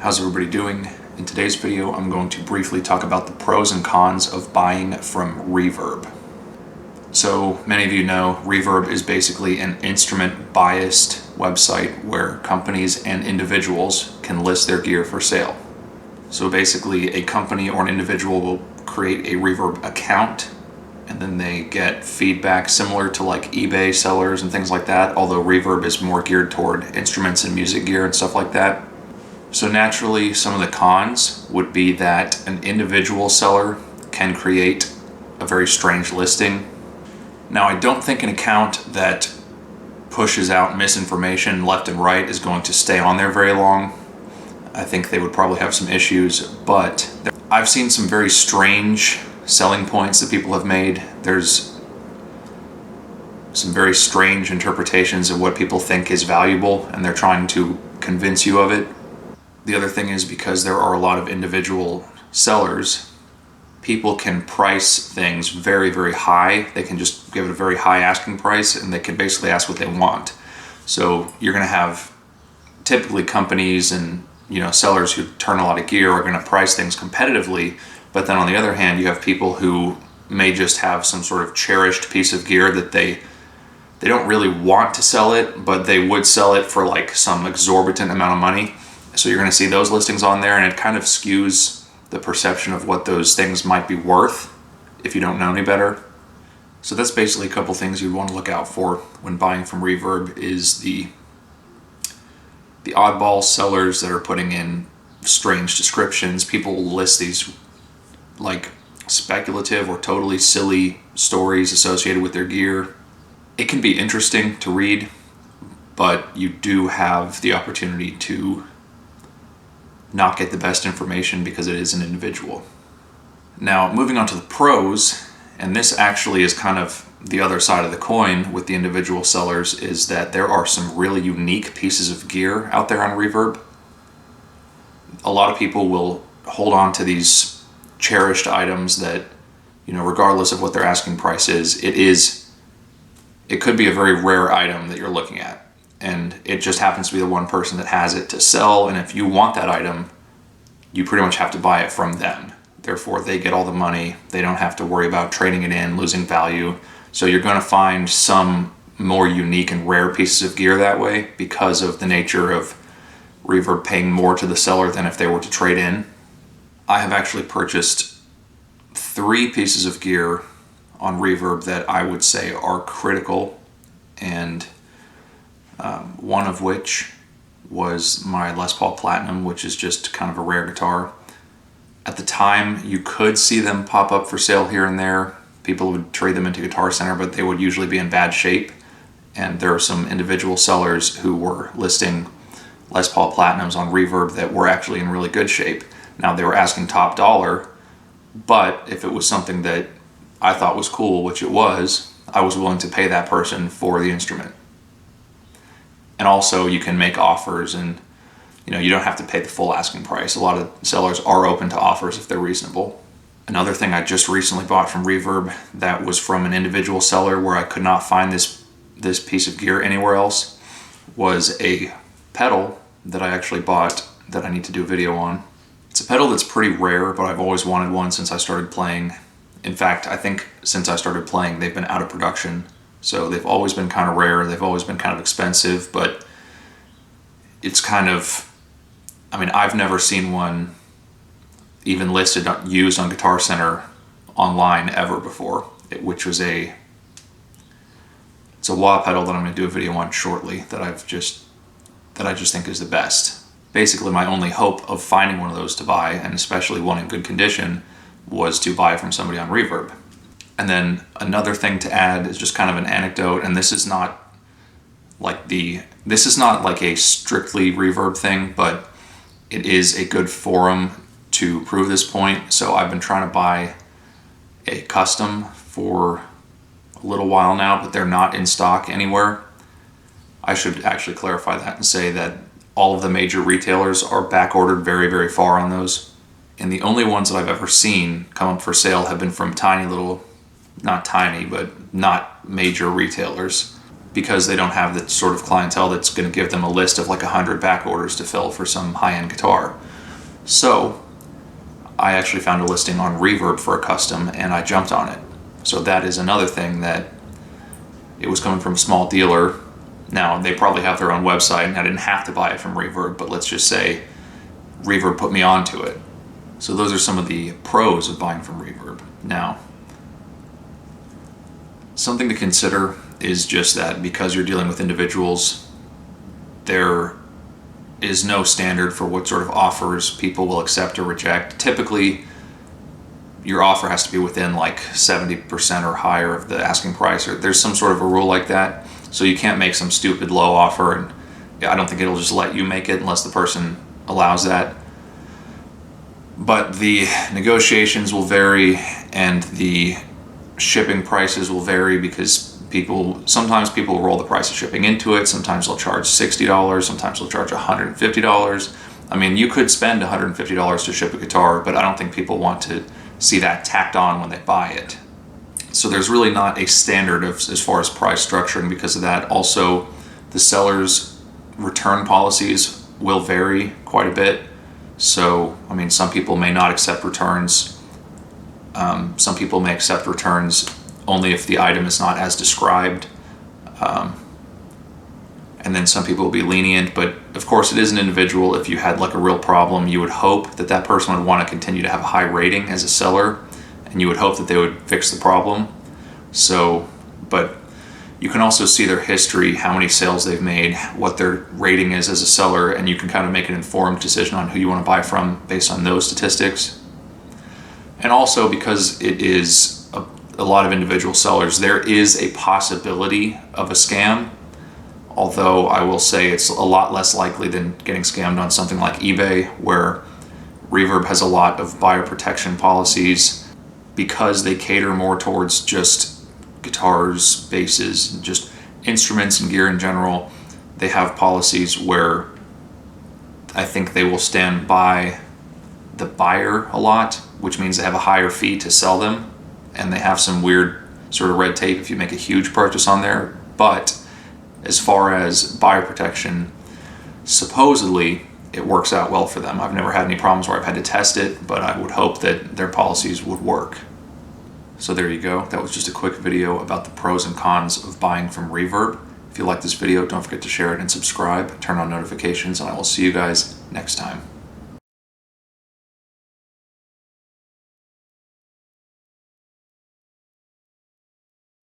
How's everybody doing? In today's video, I'm going to briefly talk about the pros and cons of buying from Reverb. So many of you know Reverb is basically an instrument-biased website where companies and individuals can list their gear for sale. So basically, a company or an individual will create a Reverb account, and then they get feedback similar to like eBay sellers and things like that, although Reverb is more geared toward instruments and music gear and stuff like that. So naturally, some of the cons would be that an individual seller can create a very strange listing. Now, I don't think an account that pushes out misinformation left and right is going to stay on there very long. I think they would probably have some issues, but I've seen some very strange selling points that people have made. There's some very strange interpretations of what people think is valuable, and they're trying to convince you of it. The other thing is, because there are a lot of individual sellers, people can price things very, very high. They can just give it a very high asking price, and they can basically ask what they want. So you're going to have typically companies and sellers who turn a lot of gear are going to price things competitively. But then on the other hand, you have people who may just have some sort of cherished piece of gear that they don't really want to sell it, but they would sell it for like some exorbitant amount of money. So you're going to see those listings on there, and it kind of skews the perception of what those things might be worth if you don't know any better. So that's basically a couple things you'd want to look out for when buying from Reverb is the oddball sellers that are putting in strange descriptions. People will list these like speculative or totally silly stories associated with their gear. It can be interesting to read, but you do have the opportunity to not get the best information because it is an individual. Now, moving on to the pros, and this actually is kind of the other side of the coin with the individual sellers, is that there are some really unique pieces of gear out there on Reverb. A lot of people will hold on to these cherished items that, regardless of what their asking price is, it could be a very rare item that you're looking at. And it just happens to be the one person that has it to sell, and if you want that item, you pretty much have to buy it from them. Therefore, they get all the money. They don't have to worry about trading it in, losing value. So you're going to find some more unique and rare pieces of gear that way because of the nature of Reverb paying more to the seller than if they were to trade in. I have actually purchased 3 pieces of gear on Reverb that I would say are critical, and one of which was my Les Paul Platinum, which is just kind of a rare guitar. At the time, you could see them pop up for sale here and there. People would trade them into Guitar Center, but they would usually be in bad shape. And there are some individual sellers who were listing Les Paul Platinums on Reverb that were actually in really good shape. Now, they were asking top dollar, but if it was something that I thought was cool, which it was, I was willing to pay that person for the instrument. And also, you can make offers, and you don't have to pay the full asking price. A lot of sellers are open to offers if they're reasonable. Another thing I just recently bought from Reverb that was from an individual seller where I could not find this piece of gear anywhere else was a pedal that I actually bought that I need to do a video on. It's a pedal that's pretty rare, but I've always wanted one since I started playing. In fact, I think since I started playing, they've been out of production. So they've always been kind of rare, they've always been kind of expensive, but it's kind of, I've never seen one even listed, used on Guitar Center online ever before, which was it's a wah pedal that I'm going to do a video on shortly that I just think is the best. Basically, my only hope of finding one of those to buy, and especially one in good condition, was to buy from somebody on Reverb. And then another thing to add is just kind of an anecdote, and this is not like a strictly Reverb thing, but it is a good forum to prove this point. So I've been trying to buy a custom for a little while now, but they're not in stock anywhere. I should actually clarify that and say that all of the major retailers are back ordered very, very far on those. And the only ones that I've ever seen come up for sale have been from not tiny, but not major retailers. because they don't have the sort of clientele that's going to give them a list of like 100 back orders to fill for some high-end guitar. So I actually found a listing on Reverb for a custom, and I jumped on it. So that is another thing, that it was coming from a small dealer. Now, they probably have their own website, and I didn't have to buy it from Reverb, but let's just say Reverb put me onto it. So those are some of the pros of buying from Reverb. Now, something to consider is just that because you're dealing with individuals, there is no standard for what sort of offers people will accept or reject. Typically, your offer has to be within like 70% or higher of the asking price, or there's some sort of a rule like that. So you can't make some stupid low offer, and I don't think it'll just let you make it unless the person allows that. But the negotiations will vary, and the shipping prices will vary, because sometimes people roll the price of shipping into it. Sometimes they'll charge $60, sometimes they'll charge $150. I mean, you could spend $150 to ship a guitar, but I don't think people want to see that tacked on when they buy it. So there's really not a standard as far as price structure, and because of that, also the seller's return policies will vary quite a bit. So, I mean, some people may not accept returns. Some people may accept returns only if the item is not as described. And then some people will be lenient, but of course it is an individual. If you had like a real problem, you would hope that that person would want to continue to have a high rating as a seller, and you would hope that they would fix the problem. So, but you can also see their history, how many sales they've made, what their rating is as a seller, and you can kind of make an informed decision on who you want to buy from based on those statistics. And also, because it is a lot of individual sellers, there is a possibility of a scam, although I will say it's a lot less likely than getting scammed on something like eBay, where Reverb has a lot of buyer protection policies because they cater more towards just guitars, basses, just instruments and gear in general. They have policies where I think they will stand by the buyer a lot, which means they have a higher fee to sell them, and they have some weird sort of red tape if you make a huge purchase on there. But as far as buyer protection, supposedly it works out well for them. I've never had any problems where I've had to test it, but I would hope that their policies would work. So there you go. That was just a quick video about the pros and cons of buying from Reverb. If you like this video, don't forget to share it and subscribe, turn on notifications, and I will see you guys next time.